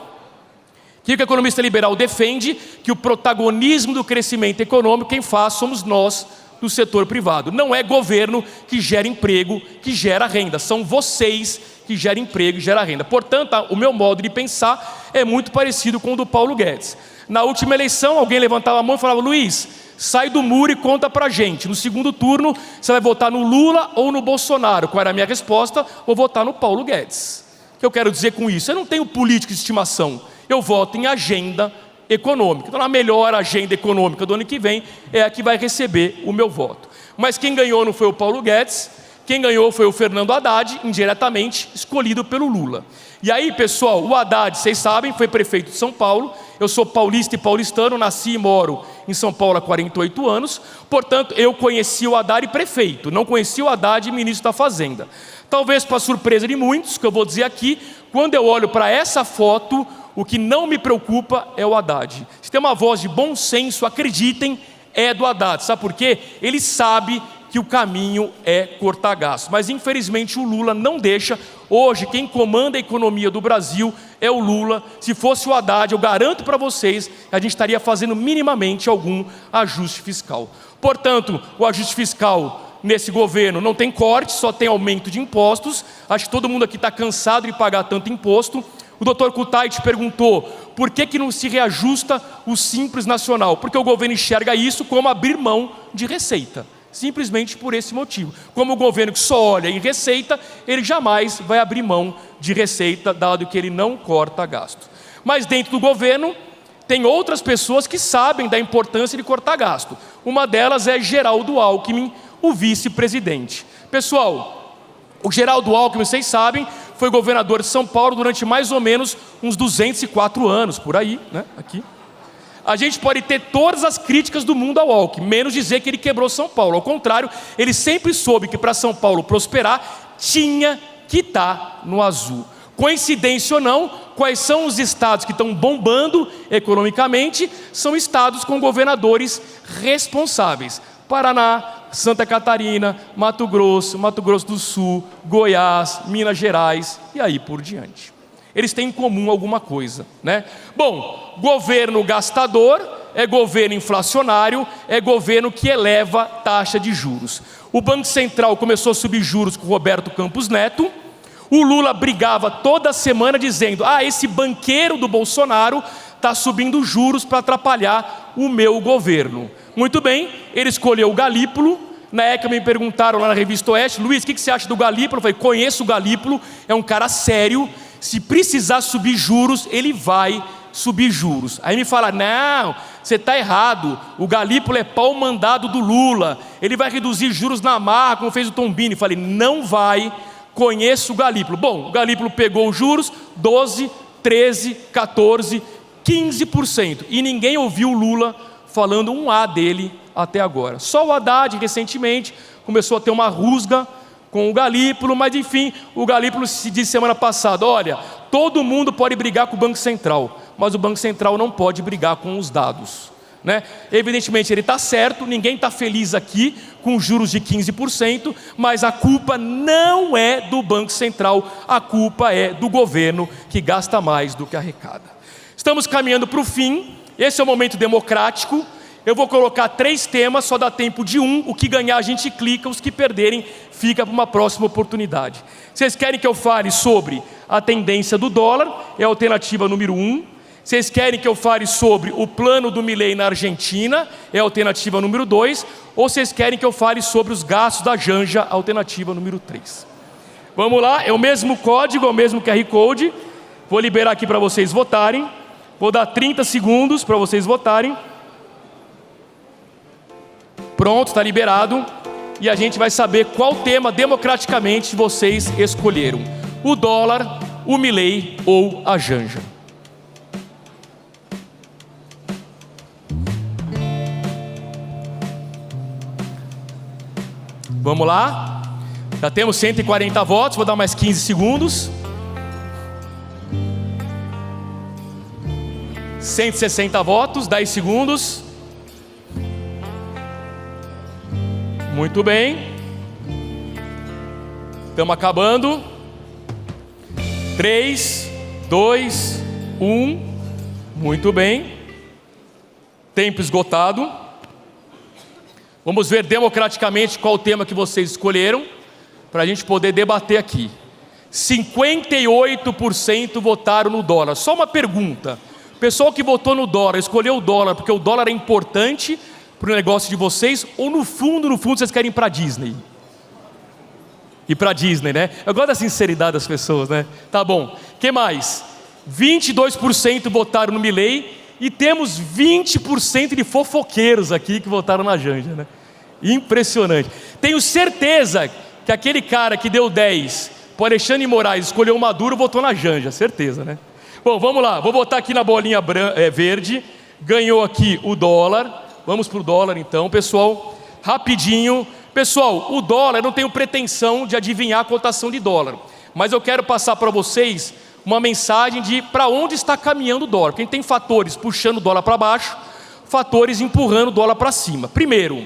O que o economista liberal defende? Que o protagonismo do crescimento econômico, quem faz somos nós do setor privado. Não é governo que gera emprego, que gera renda. São vocês que geram emprego e geram renda. Portanto, o meu modo de pensar é muito parecido com o do Paulo Guedes. Na última eleição, alguém levantava a mão e falava, Luiz, sai do muro e conta pra gente. No segundo turno, você vai votar no Lula ou no Bolsonaro? Qual era a minha resposta? Vou votar no Paulo Guedes. O que eu quero dizer com isso? Eu não tenho política de estimação. Eu voto em agenda econômica. Então, a melhor agenda econômica do ano que vem é a que vai receber o meu voto. Mas quem ganhou não foi o Paulo Guedes, quem ganhou foi o Fernando Haddad, indiretamente escolhido pelo Lula. E aí, pessoal, o Haddad, vocês sabem, foi prefeito de São Paulo. Eu sou paulista e paulistano, nasci e moro em São Paulo há 48 anos. Portanto, eu conheci o Haddad prefeito, não conheci o Haddad ministro da Fazenda. Talvez para surpresa de muitos, que eu vou dizer aqui, quando eu olho para essa foto, o que não me preocupa é o Haddad. Se tem uma voz de bom senso, acreditem, é do Haddad. Sabe por quê? Ele sabe que o caminho é cortar gastos. Mas infelizmente o Lula não deixa. Hoje quem comanda a economia do Brasil é o Lula. Se fosse o Haddad, eu garanto para vocês que a gente estaria fazendo minimamente algum ajuste fiscal. Portanto, o ajuste fiscal nesse governo não tem corte, só tem aumento de impostos. Acho que todo mundo aqui está cansado de pagar tanto imposto. O doutor Kutait perguntou por que não se reajusta o Simples Nacional. Porque o governo enxerga isso como abrir mão de receita. Simplesmente por esse motivo. Como o governo que só olha em receita, ele jamais vai abrir mão de receita, dado que ele não corta gasto. Mas dentro do governo, tem outras pessoas que sabem da importância de cortar gasto. Uma delas é Geraldo Alckmin, o vice-presidente. Pessoal, o Geraldo Alckmin, vocês sabem, foi governador de São Paulo durante mais ou menos uns 204 anos, por aí, né? Aqui. A gente pode ter todas as críticas do mundo ao Alckmin, menos dizer que ele quebrou São Paulo. Ao contrário, ele sempre soube que para São Paulo prosperar, tinha que estar no azul. Coincidência ou não, quais são os estados que estão bombando economicamente? São estados com governadores responsáveis. Paraná, Santa Catarina, Mato Grosso do Sul, Goiás, Minas Gerais e aí por diante. Eles têm em comum alguma coisa, né? Bom, governo gastador é governo inflacionário, é governo que eleva taxa de juros. O Banco Central começou a subir juros com Roberto Campos Neto. O Lula brigava toda semana dizendo: esse banqueiro do Bolsonaro está subindo juros para atrapalhar o meu governo. Muito bem, ele escolheu o Galípolo. Na época me perguntaram lá na revista Oeste: Luiz, o que você acha do Galípolo? Eu falei: conheço o Galípolo, é um cara sério. Se precisar subir juros, ele vai subir juros. Aí me fala: não, você está errado, o Galípolo é pau mandado do Lula, ele vai reduzir juros na marra, como fez o Tombini. Falei: não vai, conheço o Galípolo. Bom, o Galípolo pegou os juros, 12, 13, 14, 15%. E ninguém ouviu o Lula falando um A dele até agora. Só o Haddad, recentemente, começou a ter uma rusga com o Galípolo, mas enfim, o Galípolo se disse semana passada: olha, todo mundo pode brigar com o Banco Central, mas o Banco Central não pode brigar com os dados, né? Evidentemente ele está certo, ninguém está feliz aqui com juros de 15%, mas a culpa não é do Banco Central, a culpa é do governo que gasta mais do que arrecada. Estamos caminhando para o fim, esse é o momento democrático. Eu vou colocar 3 temas, só dá tempo de um. O que ganhar a gente clica, os que perderem fica para uma próxima oportunidade. Vocês querem que eu fale sobre a tendência do dólar? É a alternativa número 1. Vocês querem que eu fale sobre o plano do Milei na Argentina? É a alternativa número 2. Ou vocês querem que eu fale sobre os gastos da Janja? Alternativa número 3. Vamos lá, é o mesmo código, é o mesmo QR Code. Vou liberar aqui para vocês votarem. Vou dar 30 segundos para vocês votarem. Pronto, está liberado. E a gente vai saber qual tema democraticamente vocês escolheram: o dólar, o Milei ou a Janja. Vamos lá. Já temos 140 votos, vou dar mais 15 segundos. 160 votos, 10 segundos. Muito bem. Estamos acabando. 3, 2, 1. Muito bem. Tempo esgotado. Vamos ver democraticamente qual o tema que vocês escolheram, para a gente poder debater aqui. 58% votaram no dólar. Só uma pergunta: o pessoal que votou no dólar, escolheu o dólar porque o dólar é importante para o negócio de vocês, ou no fundo vocês querem ir para a Disney? Ir para a Disney, né? Eu gosto da sinceridade das pessoas, né? Tá bom. O que mais? 22% votaram no Milei e temos 20% de fofoqueiros aqui que votaram na Janja, né? Impressionante. Tenho certeza que aquele cara que deu 10 para Alexandre de Moraes, escolheu o Maduro, votou na Janja, certeza, né? Bom, vamos lá. Vou botar aqui na bolinha verde. Ganhou aqui o dólar. Vamos para o dólar então, pessoal, rapidinho. Pessoal, o dólar, eu não tenho pretensão de adivinhar a cotação de dólar, mas eu quero passar para vocês uma mensagem de para onde está caminhando o dólar. Porque tem fatores puxando o dólar para baixo, fatores empurrando o dólar para cima. Primeiro,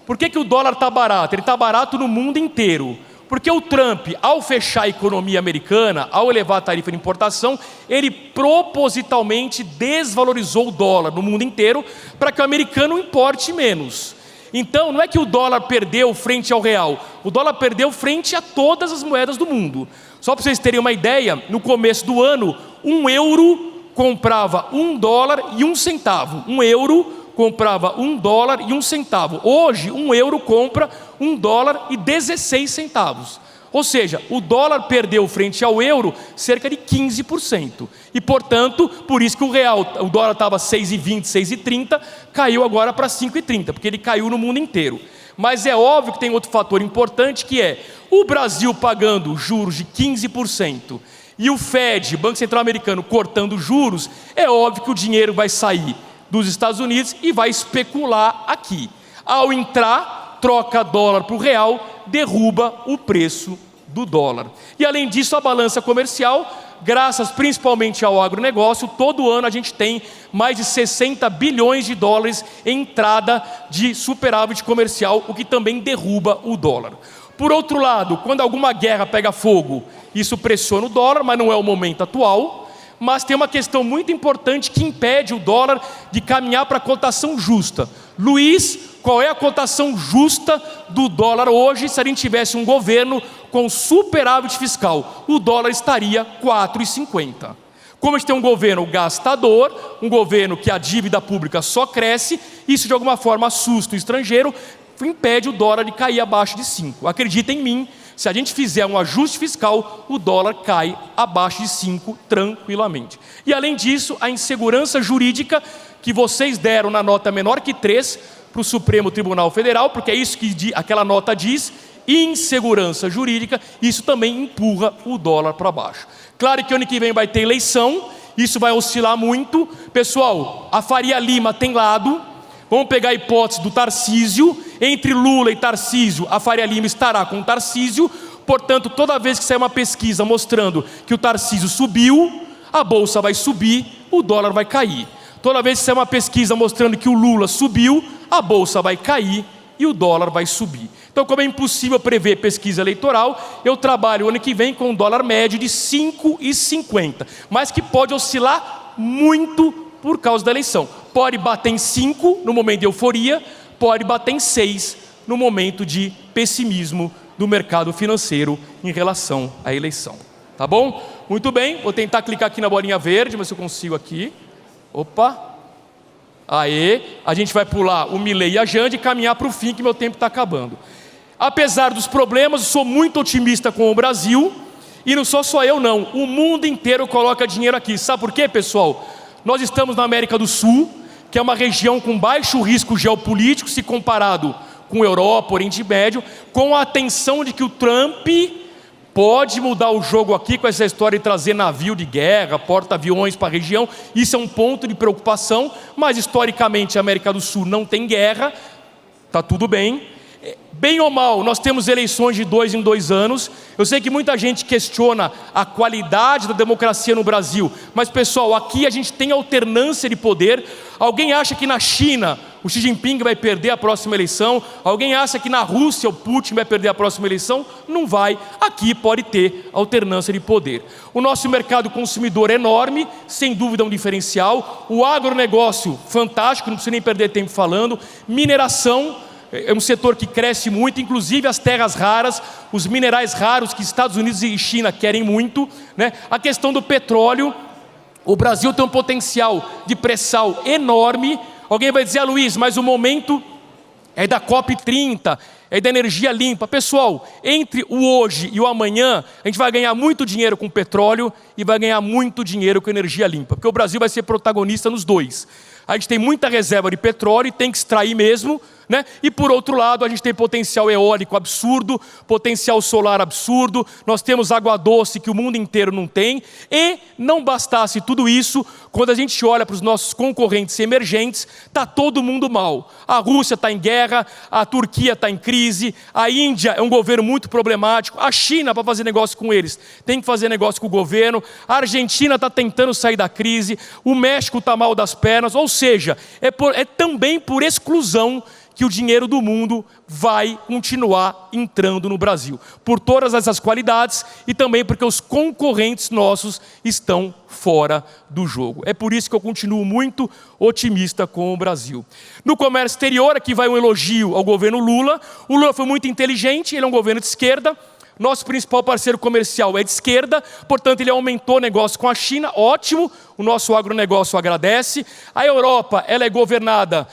Por que o dólar está barato? Ele está barato no mundo inteiro. Porque o Trump, ao fechar a economia americana, ao elevar a tarifa de importação, ele propositalmente desvalorizou o dólar no mundo inteiro para que o americano importe menos. Então, não é que o dólar perdeu frente ao real, o dólar perdeu frente a todas as moedas do mundo. Só para vocês terem uma ideia, no começo do ano, 1 euro comprava $1 e 1 centavo. 1 euro comprava $1 e 1 centavo. Hoje, 1 euro compra $1 e 16 centavos. Ou seja, o dólar perdeu frente ao euro cerca de 15%. E, portanto, por isso que o dólar estava 6,20, 6,30, caiu agora para 5,30, porque ele caiu no mundo inteiro. Mas é óbvio que tem outro fator importante, que é o Brasil pagando juros de 15% e o Fed, Banco Central Americano, cortando juros, é óbvio que o dinheiro vai sair dos Estados Unidos e vai especular aqui. Ao entrar, troca dólar para o real, derruba o preço do dólar. E além disso, a balança comercial, graças principalmente ao agronegócio, todo ano a gente tem mais de 60 bilhões de dólares em entrada de superávit comercial, o que também derruba o dólar. Por outro lado, quando alguma guerra pega fogo, isso pressiona o dólar, mas não é o momento atual. Mas tem uma questão muito importante que impede o dólar de caminhar para a cotação justa. Luiz, qual é a cotação justa do dólar hoje se a gente tivesse um governo com superávit fiscal? O dólar estaria 4,50. Como a gente tem um governo gastador, um governo que a dívida pública só cresce, isso de alguma forma assusta o estrangeiro, impede o dólar de cair abaixo de 5. Acredita em mim, se a gente fizer um ajuste fiscal, o dólar cai abaixo de 5 tranquilamente. E além disso, a insegurança jurídica que vocês deram na nota menor que 3 para o Supremo Tribunal Federal, porque é isso que aquela nota diz, insegurança jurídica, isso também empurra o dólar para baixo. Claro que ano que vem vai ter eleição, isso vai oscilar muito. Pessoal, a Faria Lima tem lado. Vamos pegar a hipótese do Tarcísio. Entre Lula e Tarcísio, a Faria Lima estará com o Tarcísio. Portanto, toda vez que sair uma pesquisa mostrando que o Tarcísio subiu, a bolsa vai subir, o dólar vai cair. Toda vez que sair uma pesquisa mostrando que o Lula subiu, a bolsa vai cair e o dólar vai subir. Então, como é impossível prever pesquisa eleitoral, eu trabalho o ano que vem com um dólar médio de 5,50, mas que pode oscilar muito por causa da eleição. Pode bater em 5 no momento de euforia, pode bater em 6 no momento de pessimismo do mercado financeiro em relação à eleição. Tá bom? Muito bem, vou tentar clicar aqui na bolinha verde, mas se eu consigo aqui. Opa! Aê! A gente vai pular o Milei e a Jande e caminhar para o fim, que meu tempo está acabando. Apesar dos problemas, eu sou muito otimista com o Brasil, e não sou só eu não, o mundo inteiro coloca dinheiro aqui. Sabe por quê, pessoal? Nós estamos na América do Sul, que é uma região com baixo risco geopolítico, se comparado com Europa, Oriente Médio, com a atenção de que o Trump pode mudar o jogo aqui com essa história de trazer navio de guerra, porta-aviões para a região. Isso é um ponto de preocupação, mas historicamente a América do Sul não tem guerra, está tudo bem. Bem ou mal, nós temos eleições de 2 em 2 anos. Eu sei que muita gente questiona a qualidade da democracia no Brasil, mas pessoal, aqui a gente tem alternância de poder. Alguém acha que na China o Xi Jinping vai perder a próxima eleição? Alguém acha que na Rússia o Putin vai perder a próxima eleição? Não vai. Aqui pode ter alternância de poder. O nosso mercado consumidor é enorme, sem dúvida um diferencial. O agronegócio, fantástico, não preciso nem perder tempo falando. Mineração, é um setor que cresce muito, inclusive as terras raras, os minerais raros que Estados Unidos e China querem muito, né? A questão do petróleo, o Brasil tem um potencial de pré-sal enorme. Alguém vai dizer, Luiz, mas o momento é da COP30, é da energia limpa. Pessoal, entre o hoje e o amanhã, a gente vai ganhar muito dinheiro com petróleo e vai ganhar muito dinheiro com energia limpa, porque o Brasil vai ser protagonista nos dois. A gente tem muita reserva de petróleo e tem que extrair mesmo, né? E por outro lado, a gente tem potencial eólico absurdo, potencial solar absurdo, nós temos água doce que o mundo inteiro não tem. E não bastasse tudo isso, quando a gente olha para os nossos concorrentes emergentes, está todo mundo mal. A Rússia está em guerra, a Turquia está em crise, a Índia é um governo muito problemático, a China, para fazer negócio com eles, tem que fazer negócio com o governo, a Argentina está tentando sair da crise, o México está mal das pernas. Ou seja, é também por exclusão que o dinheiro do mundo vai continuar entrando no Brasil, por todas essas qualidades e também porque os concorrentes nossos estão fora do jogo. É por isso que eu continuo muito otimista com o Brasil. No comércio exterior, aqui vai um elogio ao governo Lula. O Lula foi muito inteligente, ele é um governo de esquerda. Nosso principal parceiro comercial é de esquerda, portanto ele aumentou o negócio com a China, ótimo, o nosso agronegócio agradece. A Europa, ela é governada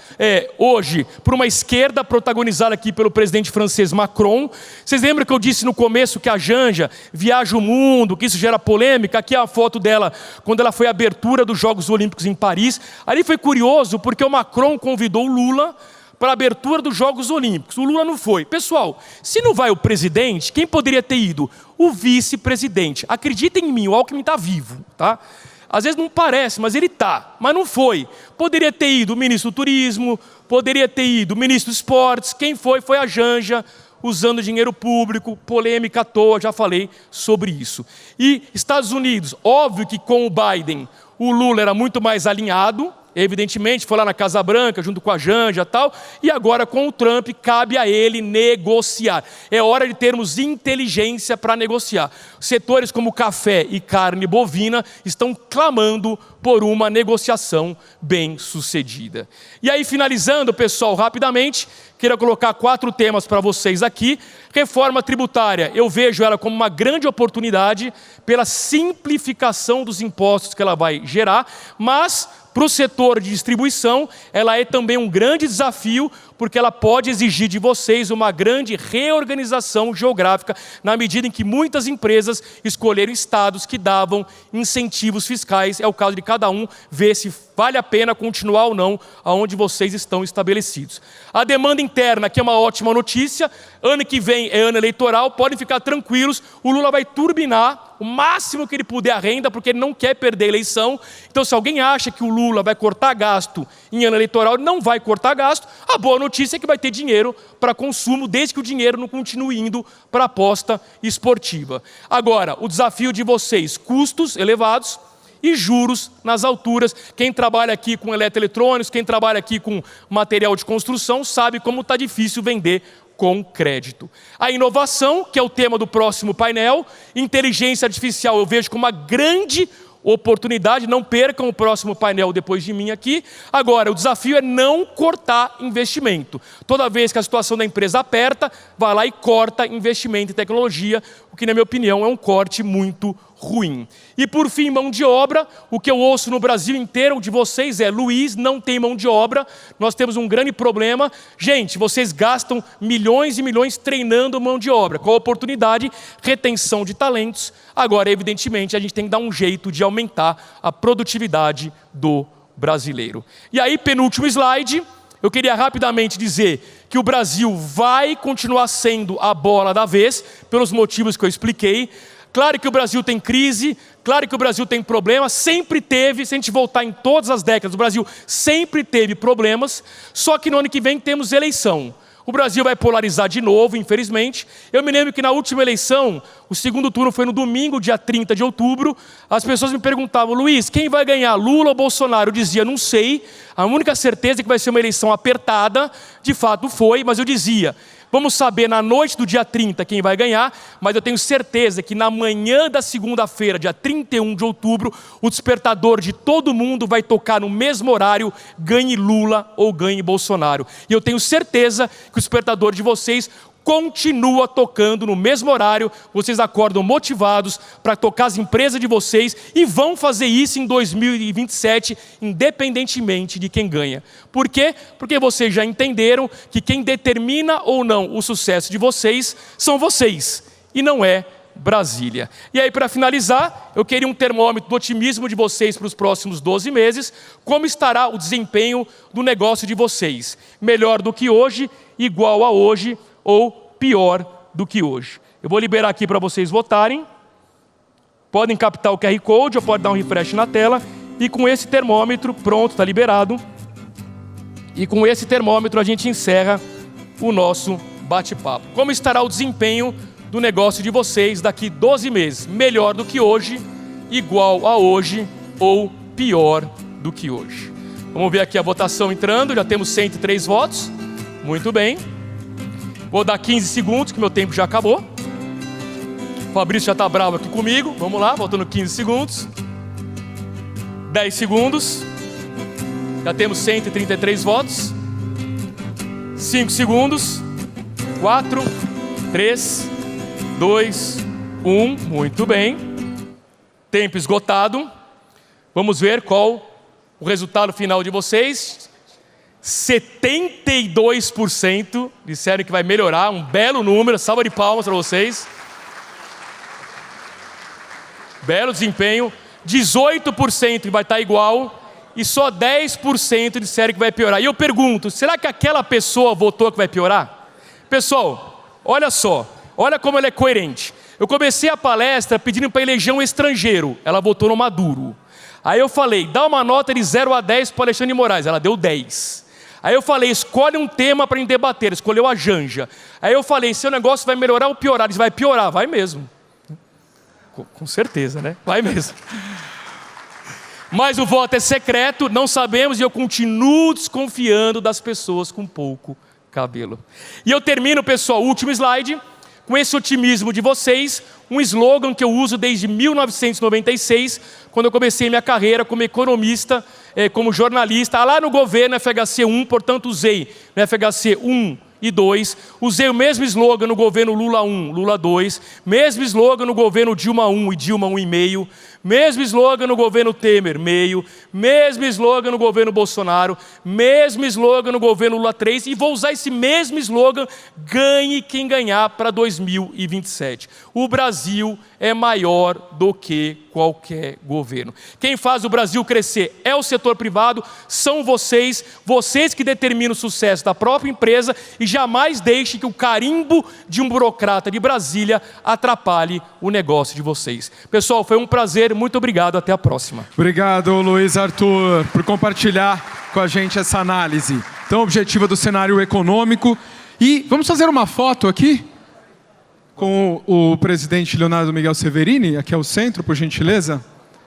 hoje por uma esquerda protagonizada aqui pelo presidente francês Macron. Vocês lembram que eu disse no começo que a Janja viaja o mundo, que isso gera polêmica? Aqui é a foto dela quando ela foi à abertura dos Jogos Olímpicos em Paris. Ali foi curioso porque o Macron convidou o Lula para a abertura dos Jogos Olímpicos. O Lula não foi. Pessoal, se não vai o presidente, quem poderia ter ido? O vice-presidente. Acreditem em mim, o Alckmin está vivo, tá? Às vezes não parece, mas ele está. Mas não foi. Poderia ter ido o ministro do Turismo, poderia ter ido o ministro dos Esportes. Quem foi? Foi a Janja, usando dinheiro público, polêmica à toa, já falei sobre isso. E Estados Unidos, óbvio que com o Biden, o Lula era muito mais alinhado, evidentemente, foi lá na Casa Branca, junto com a Janja e tal, e agora com o Trump, cabe a ele negociar. É hora de termos inteligência para negociar. Setores como café e carne bovina estão clamando por uma negociação bem sucedida. E aí, finalizando, pessoal, rapidamente, queria colocar 4 temas para vocês aqui. Reforma tributária, eu vejo ela como uma grande oportunidade pela simplificação dos impostos que ela vai gerar, mas para o setor de distribuição, ela é também um grande desafio, porque ela pode exigir de vocês uma grande reorganização geográfica, na medida em que muitas empresas escolheram estados que davam incentivos fiscais. É o caso de cada um ver se vale a pena continuar ou não aonde vocês estão estabelecidos. A demanda interna, que é uma ótima notícia, ano que vem é ano eleitoral, podem ficar tranquilos, o Lula vai turbinar o máximo que ele puder a renda, porque ele não quer perder a eleição. Então, se alguém acha que o Lula vai cortar gasto em ano eleitoral, ele não vai cortar gasto. A boa notícia é que vai ter dinheiro para consumo, desde que o dinheiro não continue indo para a aposta esportiva. Agora, o desafio de vocês, custos elevados e juros nas alturas. Quem trabalha aqui com eletroeletrônicos, quem trabalha aqui com material de construção, sabe como está difícil vender com crédito. A inovação, que é o tema do próximo painel, inteligência artificial eu vejo como uma grande oportunidade, não percam o próximo painel depois de mim aqui. Agora, o desafio é não cortar investimento. Toda vez que a situação da empresa aperta, vai lá e corta investimento em tecnologia, o que, na minha opinião, é um corte muito ruim. E por fim, mão de obra. O que eu ouço no Brasil inteiro de vocês é: Luiz, não tem mão de obra, nós temos um grande problema. Gente, vocês gastam milhões e milhões treinando mão de obra. Qual a oportunidade? Retenção de talentos. Agora, evidentemente, a gente tem que dar um jeito de aumentar a produtividade do brasileiro. E aí, penúltimo slide, eu queria rapidamente dizer que o Brasil vai continuar sendo a bola da vez, pelos motivos que eu expliquei. Claro que o Brasil tem crise, claro que o Brasil tem problemas, sempre teve, se a gente voltar em todas as décadas, o Brasil sempre teve problemas, só que no ano que vem temos eleição. O Brasil vai polarizar de novo, infelizmente. Eu me lembro que na última eleição, o segundo turno foi no domingo, dia 30 de outubro, as pessoas me perguntavam: Luiz, quem vai ganhar, Lula ou Bolsonaro? Eu dizia: não sei, a única certeza é que vai ser uma eleição apertada, de fato foi, mas eu dizia: vamos saber na noite do dia 30 quem vai ganhar, mas eu tenho certeza que na manhã da segunda-feira, dia 31 de outubro, o despertador de todo mundo vai tocar no mesmo horário, ganhe Lula ou ganhe Bolsonaro. E eu tenho certeza que o despertador de vocês continua tocando no mesmo horário, vocês acordam motivados para tocar as empresas de vocês e vão fazer isso em 2027, independentemente de quem ganha. Por quê? Porque vocês já entenderam que quem determina ou não o sucesso de vocês são vocês, e não é Brasília. E aí, para finalizar, eu queria um termômetro do otimismo de vocês para os próximos 12 meses. Como estará o desempenho do negócio de vocês? Melhor do que hoje, igual a hoje, ou pior do que hoje? Eu vou liberar aqui para vocês votarem. Podem captar o QR Code ou pode dar um refresh na tela. E com esse termômetro, pronto, está liberado. E com esse termômetro a gente encerra o nosso bate-papo. Como estará o desempenho do negócio de vocês daqui 12 meses? Melhor do que hoje, igual a hoje ou pior do que hoje? Vamos ver aqui a votação entrando, já temos 103 votos. Muito bem. Vou dar 15 segundos, que meu tempo já acabou. O Fabrício já está bravo aqui comigo. Vamos lá, faltando 15 segundos. 10 segundos. Já temos 133 votos. 5 segundos. 4, 3, 2, 1. Muito bem. Tempo esgotado. Vamos ver qual o resultado final de vocês. 72% disseram que vai melhorar. Um belo número. Salva de palmas para vocês. Belo desempenho. 18% que vai estar igual. E só 10% disseram que vai piorar. E eu pergunto, será que aquela pessoa votou que vai piorar? Pessoal, olha só. Olha como ela é coerente. Eu comecei a palestra pedindo para eleger um estrangeiro. Ela votou no Maduro. Aí eu falei, dá uma nota de 0 a 10 para o Alexandre de Moraes. Ela deu 10. Aí eu falei, escolhe um tema para a gente debater. Ela escolheu a Janja. Aí eu falei, seu negócio vai melhorar ou piorar? Ela disse, vai piorar. Vai mesmo. Com certeza, né? Vai mesmo. Mas o voto é secreto, não sabemos, e eu continuo desconfiando das pessoas com pouco cabelo. E eu termino, pessoal, último slide, com esse otimismo de vocês, um slogan que eu uso desde 1996, quando eu comecei minha carreira como economista, como jornalista, lá no governo FHC 1, portanto usei no FHC 1 e 2, usei o mesmo slogan no governo Lula 1, Lula 2, mesmo slogan no governo Dilma 1 e Dilma 1,5, mesmo slogan no governo Temer, meio, mesmo slogan no governo Bolsonaro, mesmo slogan no governo Lula 3, e vou usar esse mesmo slogan, ganhe quem ganhar, para 2027. O Brasil é maior do que qualquer governo. Quem faz o Brasil crescer é o setor privado, são vocês que determinam o sucesso da própria empresa, e jamais deixe que o carimbo de um burocrata de Brasília atrapalhe o negócio de vocês. Pessoal, foi um prazer, muito obrigado, até a próxima. Obrigado, Luiz Arthur, por compartilhar com a gente essa análise tão objetiva do cenário econômico. E vamos fazer uma foto aqui com o presidente Leonardo Miguel Severini, aqui ao centro, por gentileza,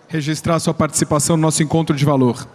registrar sua participação no nosso encontro de valor.